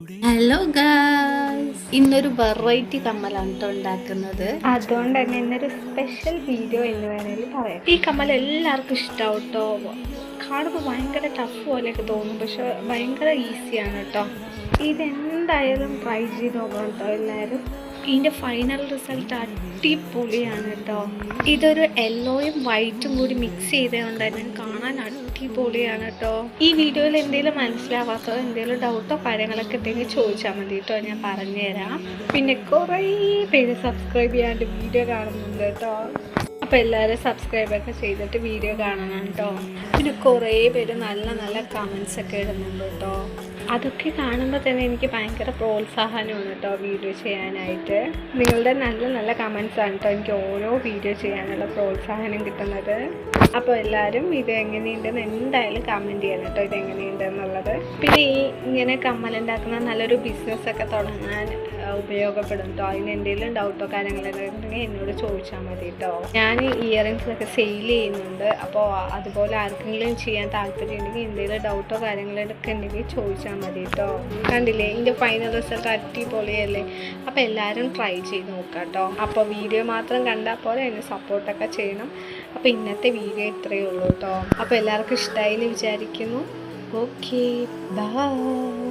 Hello guys, ഇന്നൊരു variety കമ്മലാണ് ട്ടോ ഉണ്ടാക്കുന്നത്. അതുകൊണ്ട് തന്നെ ഇന്നൊരു സ്പെഷ്യൽ വീഡിയോ എന്ന് വേണമെങ്കിൽ പറയാം. ഈ കമ്മൽ എല്ലാവർക്കും ഇഷ്ടമാവും കേട്ടോ. കാണുമ്പോൾ ഭയങ്കര ടഫ് പോലെയൊക്കെ തോന്നും, പക്ഷെ ഭയങ്കര ഈസിയാണ് കേട്ടോ. ഇതെന്തായാലും ട്രൈ ചെയ്ത് നോക്കണം കേട്ടോ എല്ലാവരും. ഇതിൻ്റെ ഫൈനൽ റിസൾട്ട് അടിപൊളിയാണ് കേട്ടോ. ഇതൊരു യെല്ലോയും വൈറ്റും കൂടി മിക്സ് ചെയ്തുകൊണ്ട് തന്നെ കാണാൻ അടിപൊളിയാണ് കേട്ടോ. ഈ വീഡിയോയിൽ എന്തെങ്കിലും മനസ്സിലാവാത്തോ എന്തെങ്കിലും ഡൗട്ടോ കാര്യങ്ങളൊക്കെ ഉണ്ടെങ്കിൽ ചോദിച്ചാൽ മതി കേട്ടോ, ഞാൻ പറഞ്ഞുതരാം. പിന്നെ കുറേ പേര് സബ്സ്ക്രൈബ് ചെയ്യാണ്ട് വീഡിയോ കാണുന്നുണ്ട് കേട്ടോ. അപ്പോൾ എല്ലാവരും സബ്സ്ക്രൈബൊക്കെ ചെയ്തിട്ട് വീഡിയോ കാണണം കേട്ടോ. പിന്നെ കുറേ പേര് നല്ല നല്ല കമൻസ് ഒക്കെ ഇടുന്നുണ്ട് കേട്ടോ. അതൊക്കെ കാണുമ്പോൾ തന്നെ എനിക്ക് ഭയങ്കര പ്രോത്സാഹനമാണ് കേട്ടോ വീഡിയോ ചെയ്യാനായിട്ട്. നിങ്ങളുടെ നല്ല നല്ല കമൻസാണ് കേട്ടോ എനിക്ക് ഓരോ വീഡിയോ ചെയ്യാനുള്ള പ്രോത്സാഹനം കിട്ടുന്നത്. അപ്പോൾ എല്ലാവരും ഇത് എങ്ങനെയുണ്ടെന്ന് എന്തായാലും കമൻറ്റ് ചെയ്യണം കേട്ടോ, ഇതെങ്ങനെയുണ്ടെന്നുള്ളത്. പിന്നെ ഇങ്ങനെ കമ്മലുണ്ടാക്കുന്ന നല്ലൊരു ബിസിനസ്സൊക്കെ തുടങ്ങാൻ ഉപയോഗപ്പെടും കേട്ടോ. അതിന് എന്തെങ്കിലും ഡൗട്ടോ കാര്യങ്ങളൊക്കെ ഉണ്ടെങ്കിൽ എന്നോട് ചോദിച്ചാൽ മതി കേട്ടോ. ഞാൻ ഇയറിങ്സൊക്കെ സെയിൽ ചെയ്യുന്നുണ്ട്. അപ്പോൾ അതുപോലെ ആർക്കെങ്കിലും ചെയ്യാൻ താല്പര്യം ഉണ്ടെങ്കിൽ എന്തെങ്കിലും ഡൗട്ടോ കാര്യങ്ങളൊക്കെ ഉണ്ടെങ്കിൽ ചോദിച്ചാൽ മതി കേട്ടോ. കണ്ടില്ലേ, ഇതിൻ്റെ ഫൈനൽ റിസൾട്ട് അടിപൊളിയല്ലേ. അപ്പോൾ എല്ലാവരും ട്രൈ ചെയ്ത് നോക്കാം കേട്ടോ. അപ്പോൾ വീഡിയോ മാത്രം കണ്ടാൽ പോലെ എന്നെ സപ്പോർട്ടൊക്കെ ചെയ്യണം. അപ്പോൾ ഇന്നത്തെ വീഡിയോ ഇത്രയേ ഉള്ളൂ കേട്ടോ. അപ്പോൾ എല്ലാവർക്കും ഇഷ്ടമായി എന്ന് വിചാരിക്കുന്നു. Okay, by.